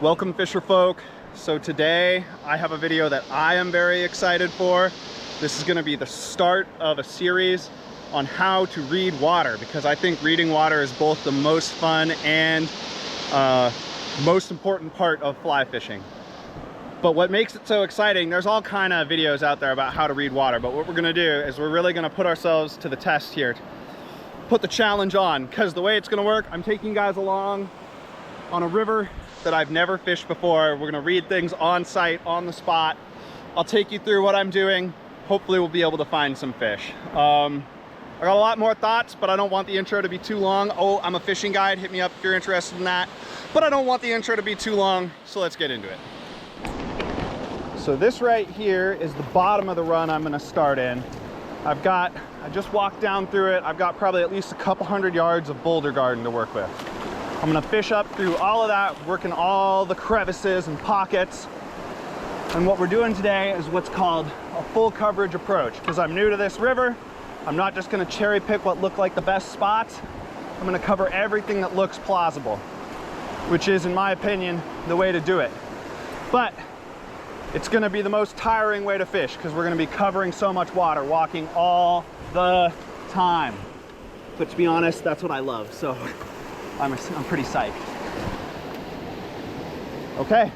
Welcome, fisher folk. So today I have a video that I am very excited for. This is going to be the start of a series on how to read water, because I think reading water is both the most fun and most important part of fly fishing. But what makes it so exciting, there's all kind of videos out there about how to read water, but what we're going to do is we're really going to put ourselves to the test here, put the challenge on, because the way it's going to work, I'm taking you guys along on a river that I've never fished before. We're going to read things on site, on the spot. I'll take you through what I'm doing. Hopefully we'll be able to find some fish. I got a lot more thoughts, but I don't want the intro to be too long. Oh, I'm a fishing guide. Hit me up if you're interested in that. But I don't want the intro to be too long, so let's get into it. So this right here is the bottom of the run I'm going to start in. I just walked down through it. I've got probably at least a couple hundred yards of boulder garden to work with. I'm going to fish up through all of that, working all the crevices and pockets. And what we're doing today is what's called a full coverage approach. Because I'm new to this river, I'm not just going to cherry pick what look like the best spots. I'm going to cover everything that looks plausible, which is, in my opinion, the way to do it. But it's going to be the most tiring way to fish, because we're going to be covering so much water, walking all the time. But to be honest, that's what I love, so I'm pretty psyched. Okay,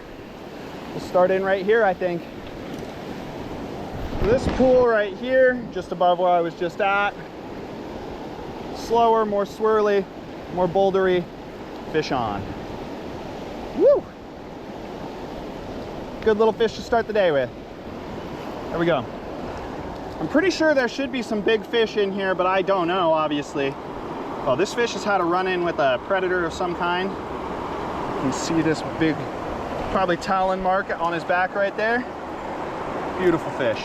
we'll start in right here, I think. So this pool right here, just above where I was just at, slower, more swirly, more bouldery, fish on. Woo! Good little fish to start the day with. There we go. I'm pretty sure there should be some big fish in here, but I don't know, obviously. Well, this fish has had a run-in with a predator of some kind. You can see this big, probably talon mark on his back right there. Beautiful fish.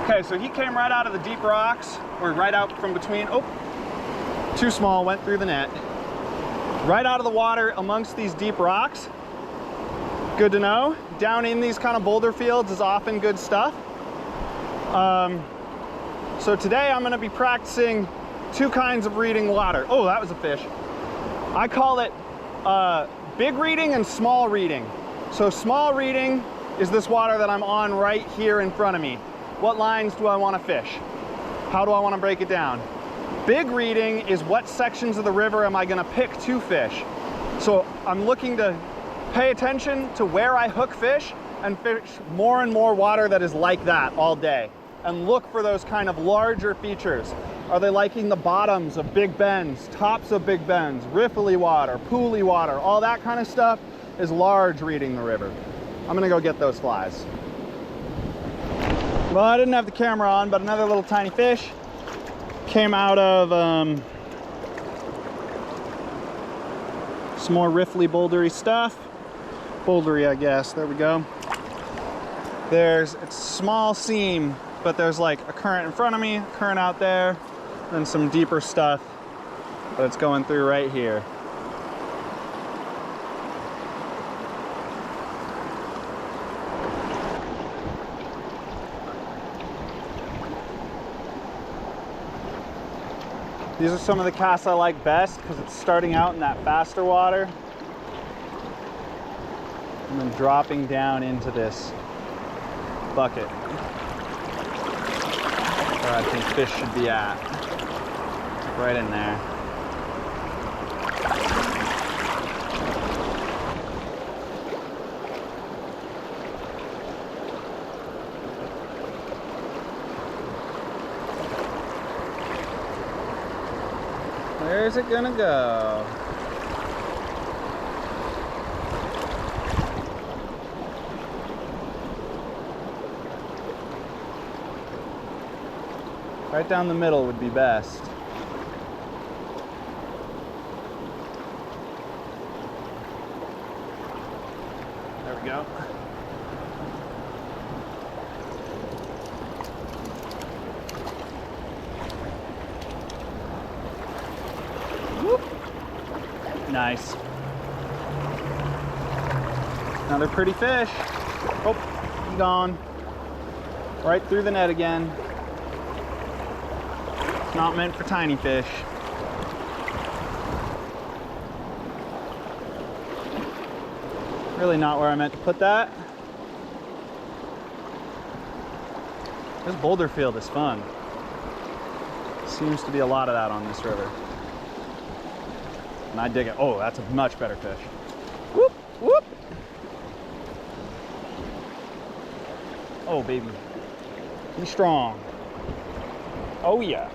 Okay, so he came right out of the deep rocks, or right out from between. Oh, too small, went through the net. Right out of the water amongst these deep rocks. Good to know. Down in these kind of boulder fields is often good stuff. So today I'm going to be practicing two kinds of reading water. Oh, that was a fish. I call it big reading and small reading. So small reading is this water that I'm on right here in front of me. What lines do I want to fish? How do I want to break it down? Big reading is what sections of the river am I going to pick to fish. So I'm looking to pay attention to where I hook fish and fish more and more water that is like that all day. And look for those kind of larger features. Are they liking the bottoms of big bends, tops of big bends, riffly water, pooly water? All that kind of stuff is large reading the river. I'm gonna go get those flies. Well, I didn't have the camera on, but another little tiny fish came out of some more riffly, bouldery stuff. Bouldery, I guess. There we go. It's a small seam, but there's like a current in front of me, a current out there, and some deeper stuff that's going through right here. These are some of the casts I like best because it's starting out in that faster water and then dropping down into this bucket where I think fish should be at. Right in there. Where's it gonna go? Right down the middle would be best. There we go. Whoop. Nice. Another pretty fish. Oh, he's gone. Right through the net again. Not meant for tiny fish. Really not where I meant to put that. This boulder field is fun. Seems to be a lot of that on this river. And I dig it. Oh, that's a much better fish. Whoop, whoop. Oh, baby. Be strong. Oh, yeah.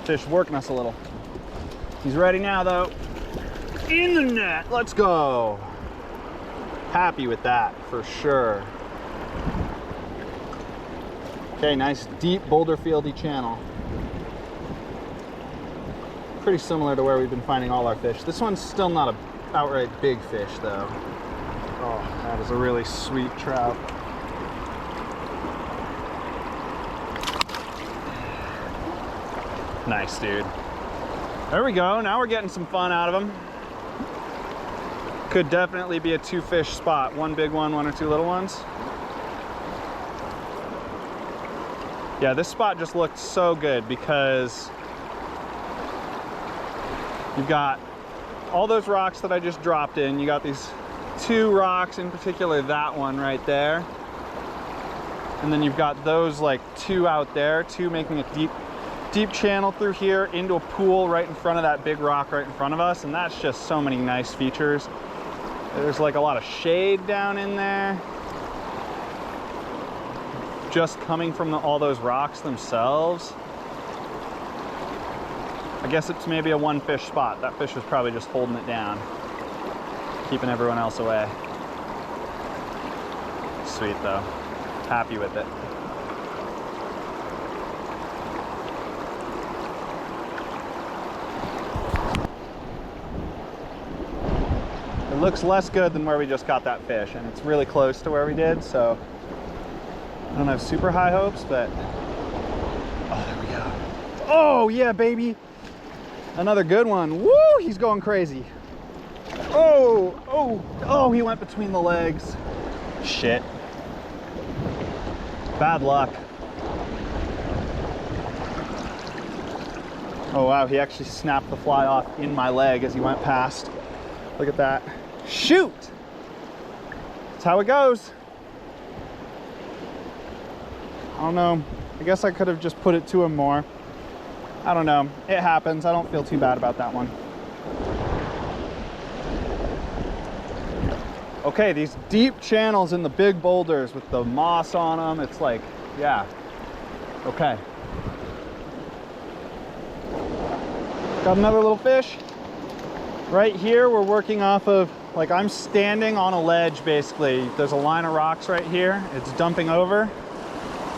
Fish working us a little. He's ready now, though. In the net. Let's go. Happy with that, for sure. Okay, nice deep boulder fieldy channel. Pretty similar to where we've been finding all our fish. This one's still not an outright big fish, though. Oh, that is a really sweet trout. Nice, dude. There we go. Now we're getting some fun out of them. Could definitely be a 2-fish spot. One big one, 1 or 2 little ones. Yeah, this spot just looked so good because you've got all those rocks that I just dropped in. You got these 2 rocks, in particular that one right there. And then you've got those like 2 out there, 2 making a deep channel through here into a pool right in front of that big rock right in front of us. And that's just so many nice features. There's like a lot of shade down in there. Just coming from all those rocks themselves. I guess it's maybe a 1-fish spot. That fish was probably just holding it down, keeping everyone else away. Sweet though. Happy with it. It looks less good than where we just got that fish, and it's really close to where we did, so I don't have super high hopes, but oh, there we go. Oh yeah, baby. Another good one. Woo, he's going crazy. Oh, he went between the legs. Shit. Bad luck. Oh wow, he actually snapped the fly off in my leg as he went past. Look at that. Shoot! That's how it goes. I don't know. I guess I could have just put it to him more. I don't know. It happens. I don't feel too bad about that one. Okay, these deep channels in the big boulders with the moss on them, it's like, yeah. Okay. Got another little fish. Right here, we're working off of, like, I'm standing on a ledge, basically. There's a line of rocks right here. It's dumping over.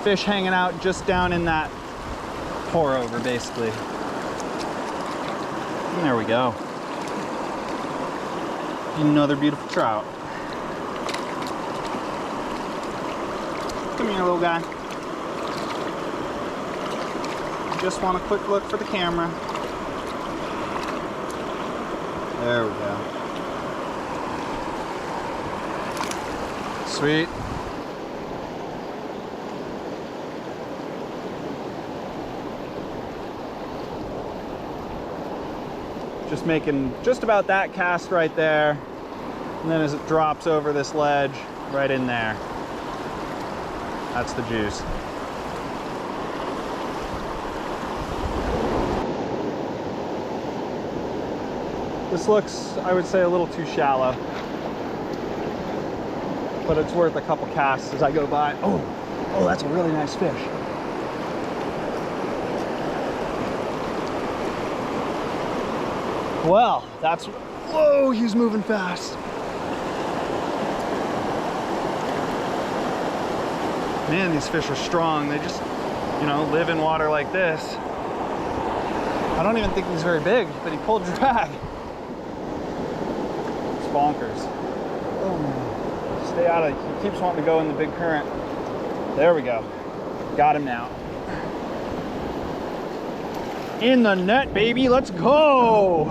Fish hanging out just down in that pour over, basically. And there we go. Another beautiful trout. Come here, little guy. Just want a quick look for the camera. There we go. Sweet. Just making just about that cast right there. And then as it drops over this ledge, right in there. That's the juice. This looks, I would say, a little too shallow, but it's worth a couple casts as I go by. Oh, that's a really nice fish. Well, that's, whoa, he's moving fast. Man, these fish are strong. They just, you know, live in water like this. I don't even think he's very big, but he pulled drag. Bonkers. Oh, stay out of it. He keeps wanting to go in the big current. There we go. Got him now. In the net, baby. Let's go.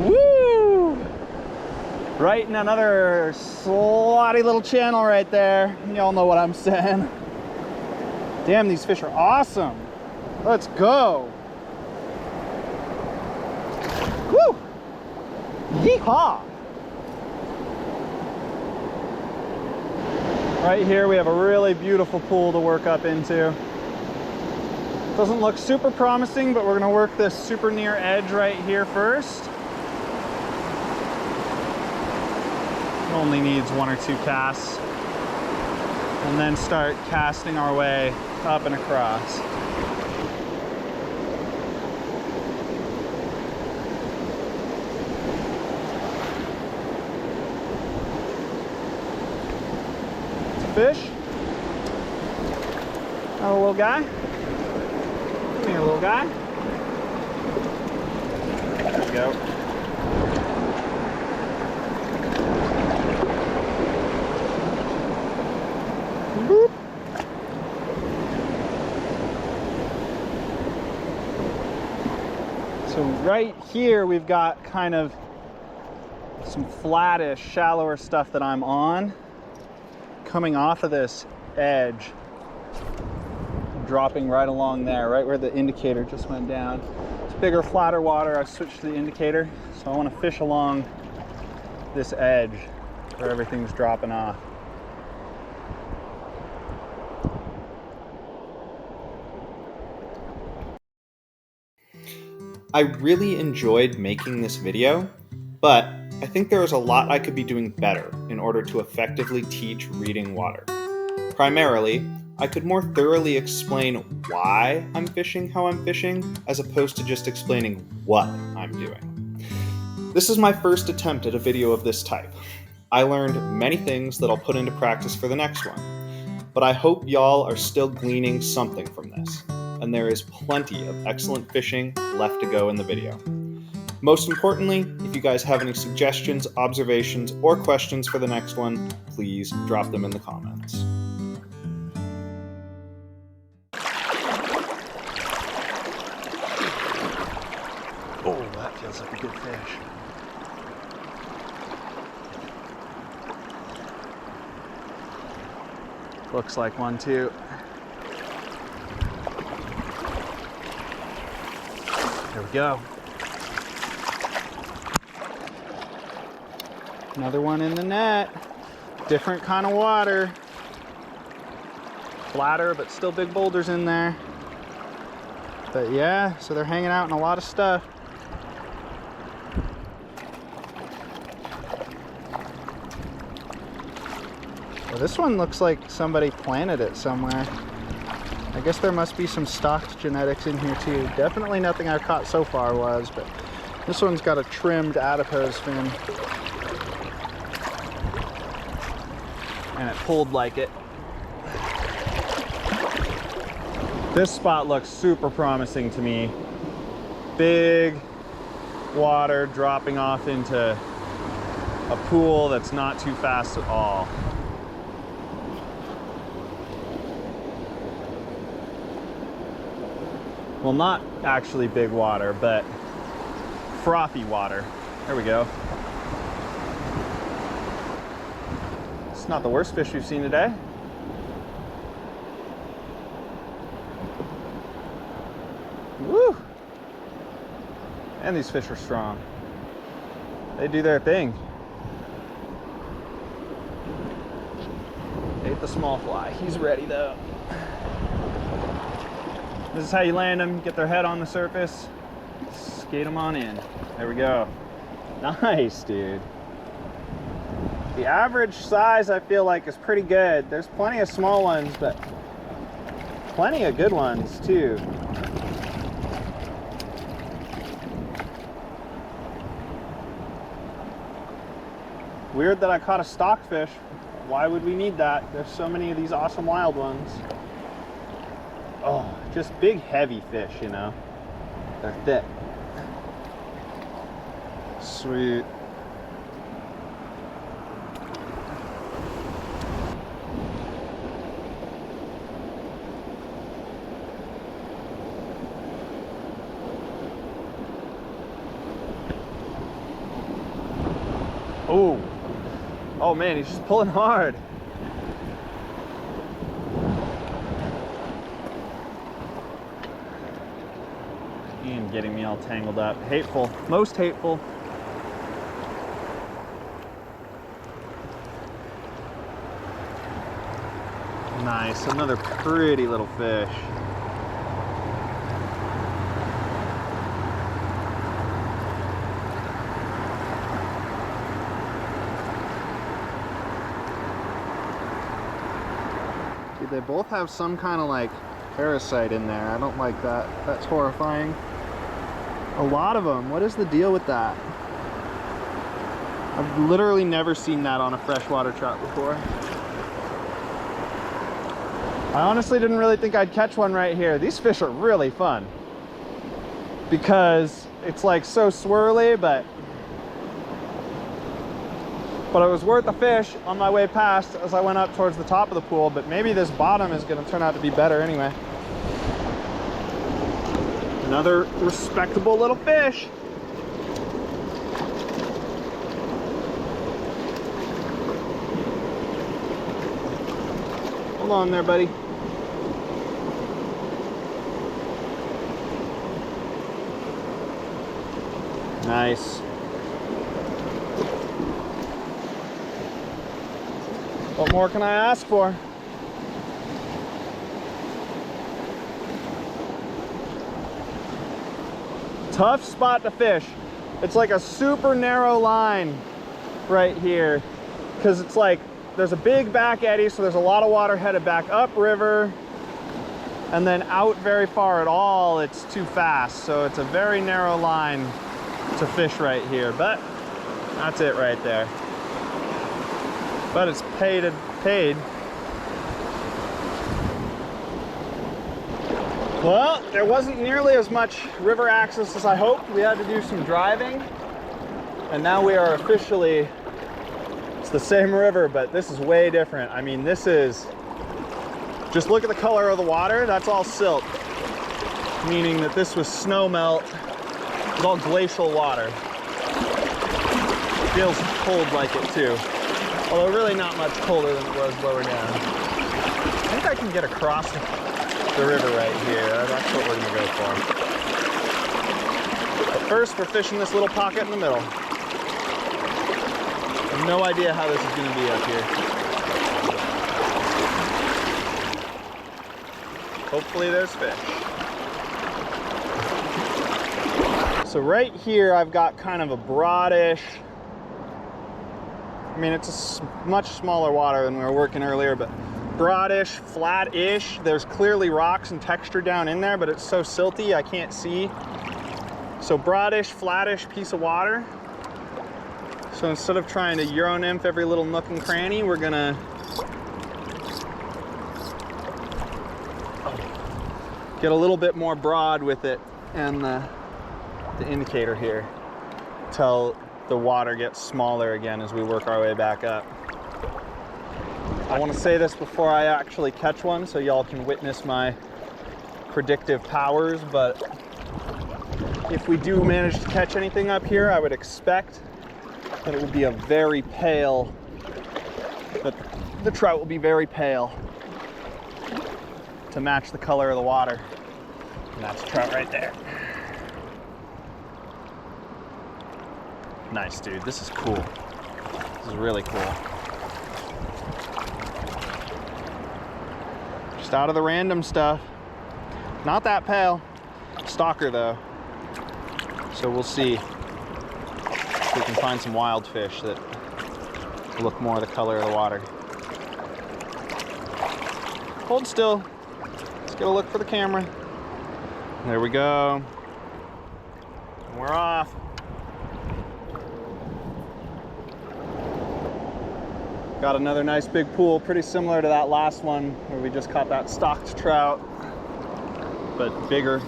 Woo! Right in another slotty little channel right there. Y'all know what I'm saying. Damn, these fish are awesome. Let's go. Woo! Yeehaw! Right here we have a really beautiful pool to work up into. Doesn't look super promising, but we're gonna work this super near edge right here first. It only needs 1 or 2 casts. And then start casting our way up and across. Fish. Oh, little guy. Come here, little guy. There we go. Boop. So right here we've got kind of some flattish, shallower stuff that I'm on. Coming off of this edge, dropping right along there, right where the indicator just went down. It's bigger, flatter water. I switched to the indicator, so I want to fish along this edge where everything's dropping off. I really enjoyed making this video, but I think there is a lot I could be doing better in order to effectively teach reading water. Primarily, I could more thoroughly explain why I'm fishing how I'm fishing, as opposed to just explaining what I'm doing. This is my first attempt at a video of this type. I learned many things that I'll put into practice for the next one, but I hope y'all are still gleaning something from this, and there is plenty of excellent fishing left to go in the video. Most importantly, if you guys have any suggestions, observations, or questions for the next one, please drop them in the comments. Oh, that feels like a good fish. Looks like one too. There we go. Another one in the net. Different kind of water. Flatter, but still big boulders in there. But yeah, so they're hanging out in a lot of stuff. Well, this one looks like somebody planted it somewhere. I guess there must be some stocked genetics in here too. Definitely nothing I've caught so far was, but this one's got a trimmed adipose fin. And it pulled like it. This spot looks super promising to me. Big water dropping off into a pool that's not too fast at all. Well, not actually big water, but frothy water. There we go. It's not the worst fish we've seen today. Woo! And these fish are strong. They do their thing. Ate the small fly. He's ready though. This is how you land them. Get their head on the surface. Skate them on in. There we go. Nice, dude. The average size I feel like is pretty good. There's plenty of small ones, but plenty of good ones too. Weird that I caught a stockfish. Why would we need that? There's so many of these awesome wild ones. Oh, just big heavy fish, you know. They're thick. Sweet. Oh. Oh man, he's just pulling hard. And getting me all tangled up. Hateful. Most hateful. Nice, another pretty little fish. Dude, they both have some kind of like parasite in there. I don't like that. That's horrifying. A lot of them. What is the deal with that? I've literally never seen that on a freshwater trout before. I honestly didn't really think I'd catch one right here. These fish are really fun because it's like so swirly, but it was worth the fish on my way past as I went up towards the top of the pool. But maybe this bottom is going to turn out to be better anyway. Another respectable little fish. Hold on there, buddy. Nice. What more can I ask for? Tough spot to fish. It's like a super narrow line right here because it's like there's a big back eddy, so there's a lot of water headed back upriver, and then out very far at all it's too fast, so it's a very narrow line to fish right here. But that's it right there. But it's paid. Well, there wasn't nearly as much river access as I hoped. We had to do some driving, and now we are officially, it's the same river, but this is way different. I mean, this is, just look at the color of the water, that's all silt, meaning that this was snow melt. It's all glacial water. Feels cold like it too, although really not much colder than it was lower down. I think I can get across the river right here. That's what we're gonna go for. But first, we're fishing this little pocket in the middle. I have no idea how this is gonna be up here. Hopefully there's fish. So right here, I've got kind of a broadish, I mean, it's a much smaller water than we were working earlier, but broadish, flat-ish. There's clearly rocks and texture down in there, but it's so silty I can't see. So broadish, flattish piece of water. So instead of trying to Euro nymph every little nook and cranny, we're gonna get a little bit more broad with it and the indicator here till the water gets smaller again as we work our way back up. I want to say this before I actually catch one so y'all can witness my predictive powers, but if we do manage to catch anything up here, I would expect that it would be a very pale, that the trout will be very pale to match the color of the water. And that's a trout right there. Nice, dude. This is cool. This is really cool. Just out of the random stuff. Not that pale. Stalker though. So we'll see if we can find some wild fish that look more the color of the water. Hold still. Let's get a look for the camera. There we go. And we're off. Got another nice big pool, pretty similar to that last one where we just caught that stocked trout, but bigger.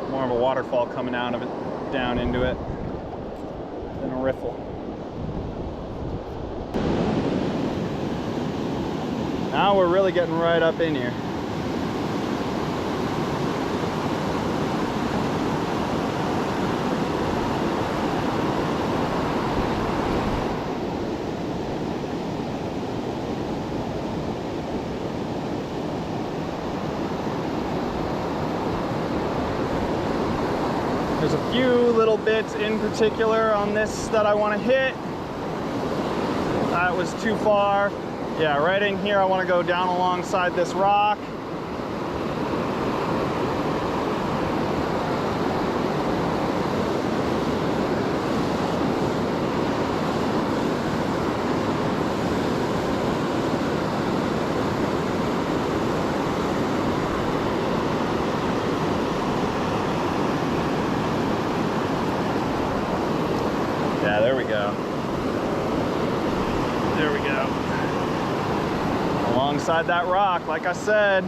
More of a waterfall coming out of it, down into it, than a riffle. Now we're really getting right up in here. There's a few little bits in particular on this that I want to hit. That was too far. Yeah, right in here I want to go down alongside this rock. Yeah, there we go. There we go. Alongside that rock, like I said.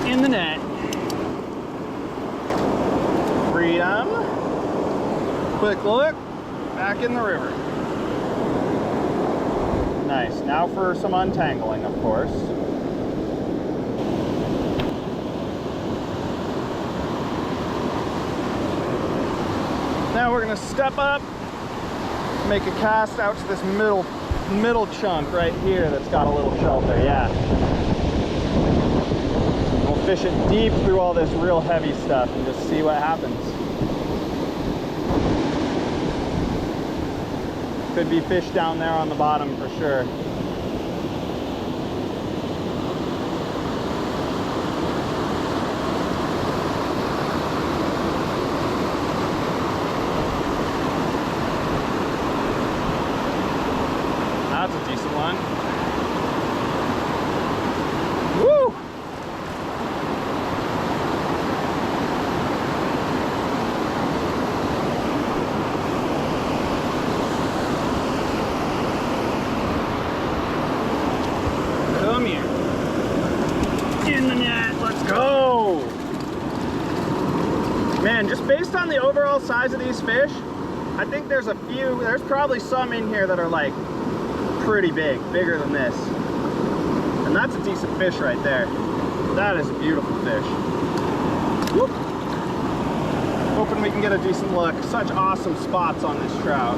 In the net. Freedom. Quick look, back in the river. Nice. Now for some untangling, of course. Now we're going to step up, make a cast out to this middle chunk right here that's got a little shelter. Yeah. We'll fish it deep through all this real heavy stuff and just see what happens. Could be fish down there on the bottom for sure. That's a decent one. Woo! Come here. In the net, let's go! Man, just based on the overall size of these fish, I think there's probably some in here that are like pretty big, bigger than this. And that's a decent fish right there. That is a beautiful fish. Whoop. Hoping we can get a decent look. Such awesome spots on this trout.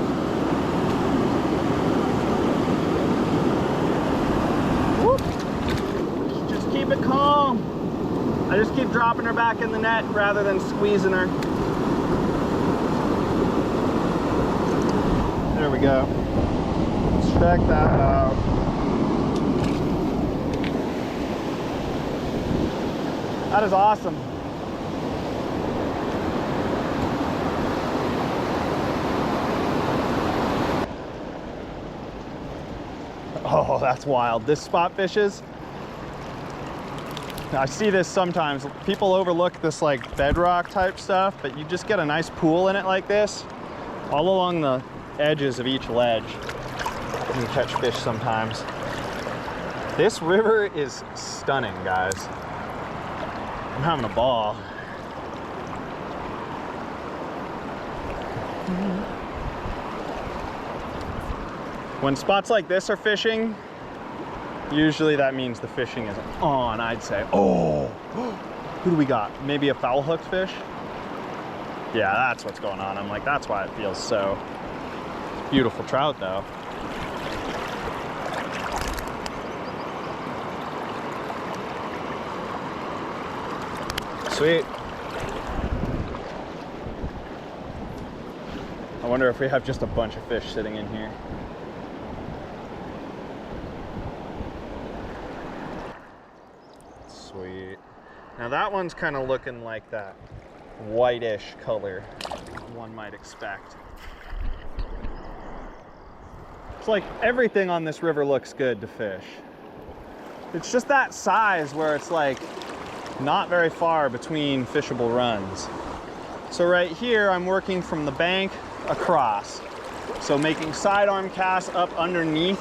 Whoop. Just keep it calm. I just keep dropping her back in the net rather than squeezing her. There we go. Check that out. That is awesome. Oh, that's wild. This spot fishes. I see this sometimes. People overlook this like bedrock type stuff, but you just get a nice pool in it like this, all along the edges of each ledge. You can catch fish sometimes. This river is stunning, guys. I'm having a ball. When spots like this are fishing, usually that means the fishing is on, I'd say. Oh, who do we got? Maybe a foul hooked fish? Yeah, that's what's going on. I'm like, that's why it feels so. Beautiful trout though. Sweet. I wonder if we have just a bunch of fish sitting in here. Sweet. Now that one's kind of looking like that whitish color one might expect. It's like everything on this river looks good to fish. It's just that size where it's like not very far between fishable runs. So right here, I'm working from the bank across. So making sidearm casts up underneath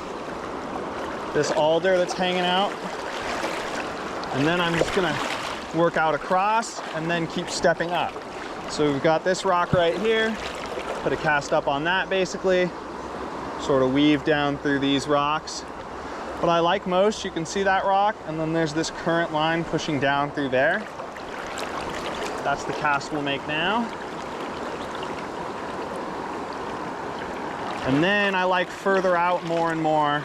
this alder that's hanging out. And then I'm just gonna work out across and then keep stepping up. So we've got this rock right here, put a cast up on that basically, sort of weave down through these rocks. What I like most, you can see that rock, and then there's this current line pushing down through there. That's the cast we'll make now. And then I like further out more and more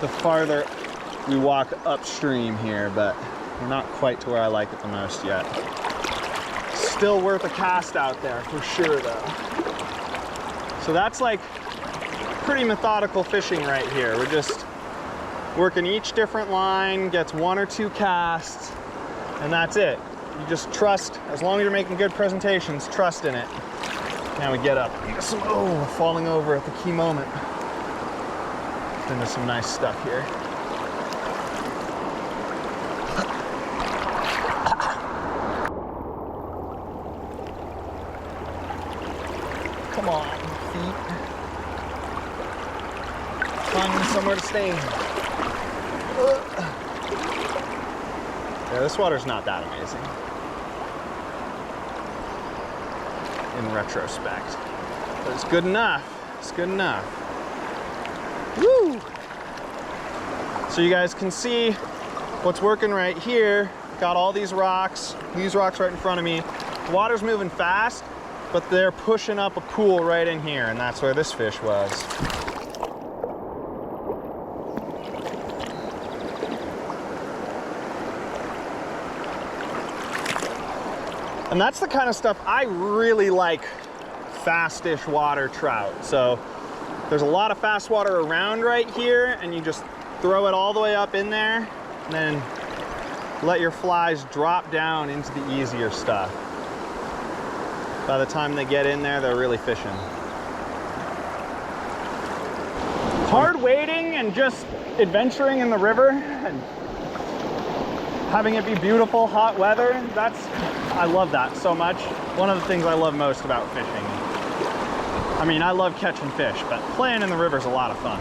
the farther we walk upstream here, but We're not quite to where I like it the most yet. Still worth a cast out there for sure though. So that's like pretty methodical fishing right here. We're just working each different line, gets 1 or 2 casts, and that's it. You just trust, as long as you're making good presentations, trust in it. Now we get up into some, oh, falling over at the key moment. Into some nice stuff here. Come on, feet. Find somewhere to stay. Yeah, this water's not that amazing. In retrospect. But it's good enough. It's good enough. Woo! So you guys can see what's working right here. Got all these rocks right in front of me. The water's moving fast, but they're pushing up a pool right in here, and that's where this fish was. And that's the kind of stuff I really like, fastish water trout. So there's a lot of fast water around right here, and you just throw it all the way up in there, and then let your flies drop down into the easier stuff. By the time they get in there, they're really fishing. Hard waiting and just adventuring in the river and having it be beautiful, hot weather, I love that so much. One of the things I love most about fishing. I mean, I love catching fish, but playing in the river is a lot of fun.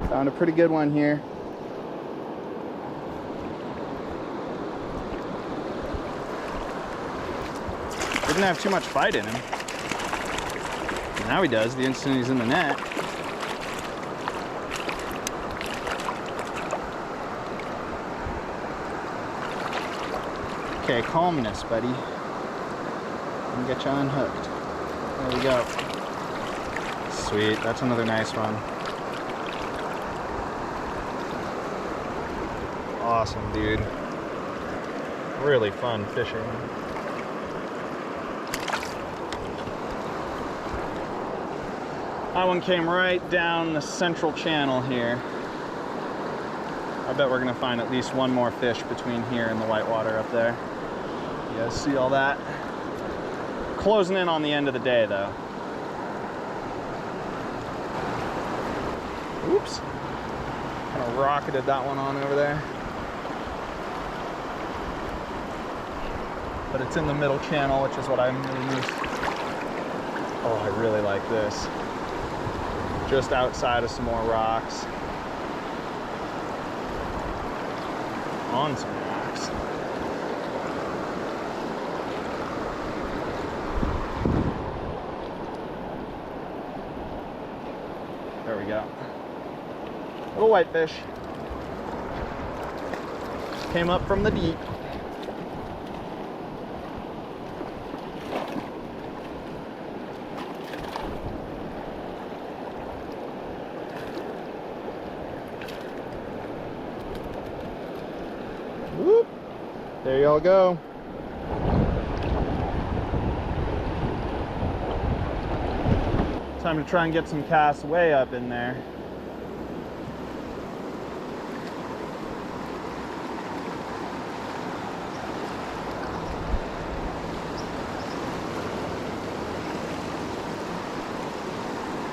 Found a pretty good one here. Didn't have too much fight in him. Now he does the instant he's in the net. Okay, calmness, buddy. And get you unhooked. There we go. Sweet, that's another nice one. Awesome, dude. Really fun fishing. That one came right down the central channel here. I bet we're gonna find at least one more fish between here and the whitewater up there. You guys see all that? Closing in on the end of the day though. Oops. Kind of rocketed that one on over there. But it's in the middle channel, which is what I'm really used to. Oh, I really like this. Just outside of some more rocks. On some rocks. There we go. Little whitefish. Came up from the deep. Whoop. There y'all go. Time to try and get some casts way up in there.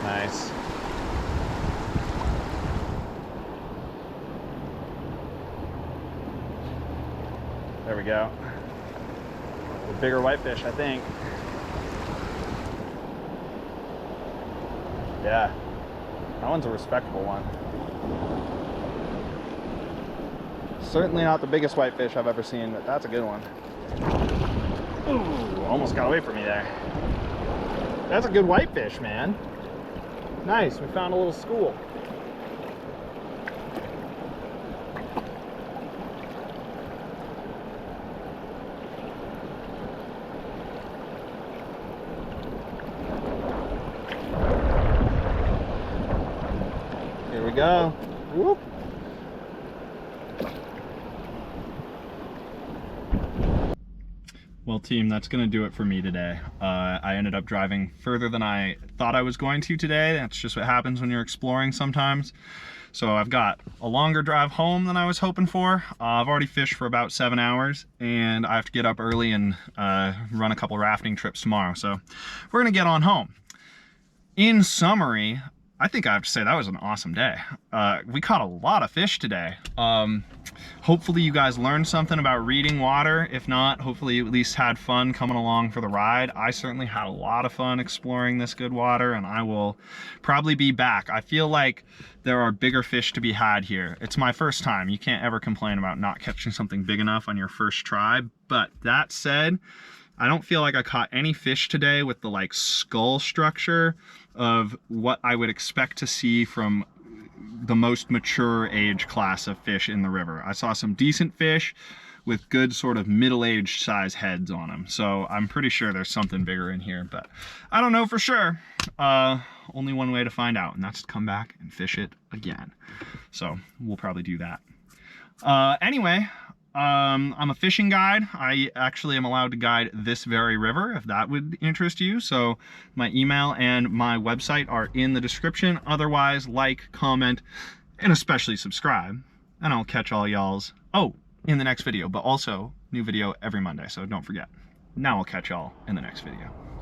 Nice. There we go. A bigger whitefish, I think. Yeah, that one's a respectable one. Certainly not the biggest whitefish I've ever seen, but that's a good one. Ooh, almost got away from me there. That's a good whitefish, man. Nice, we found a little school. go. Whoop. Well, team, that's gonna do it for me today. I ended up driving further than I thought I was going to today. That's just what happens when you're exploring sometimes. So I've got a longer drive home than I was hoping for. I've already fished for about 7 hours, and I have to get up early and run a couple rafting trips tomorrow. So we're gonna get on home. In summary, I think I have to say that was an awesome day. We caught a lot of fish today. Hopefully you guys learned something about reading water. If not, hopefully you at least had fun coming along for the ride. I certainly had a lot of fun exploring this good water, and I will probably be back. I feel like there are bigger fish to be had here. It's my first time. You can't ever complain about not catching something big enough on your first try. But that said, I don't feel like I caught any fish today with the like skull structure of what I would expect to see from the most mature age class of fish in the river. I saw some decent fish with good sort of middle-aged size heads on them. So I'm pretty sure there's something bigger in here, but I don't know for sure. Only one way to find out, and that's to come back and fish it again. So we'll probably do that. Anyway, I'm a fishing guide. I actually am allowed to guide this very river, if that would interest you. So my email and my website are in the description. Otherwise, like, comment, and especially subscribe. And I'll catch all y'all's, in the next video, but also new video every Monday. So don't forget. Now I'll catch y'all in the next video.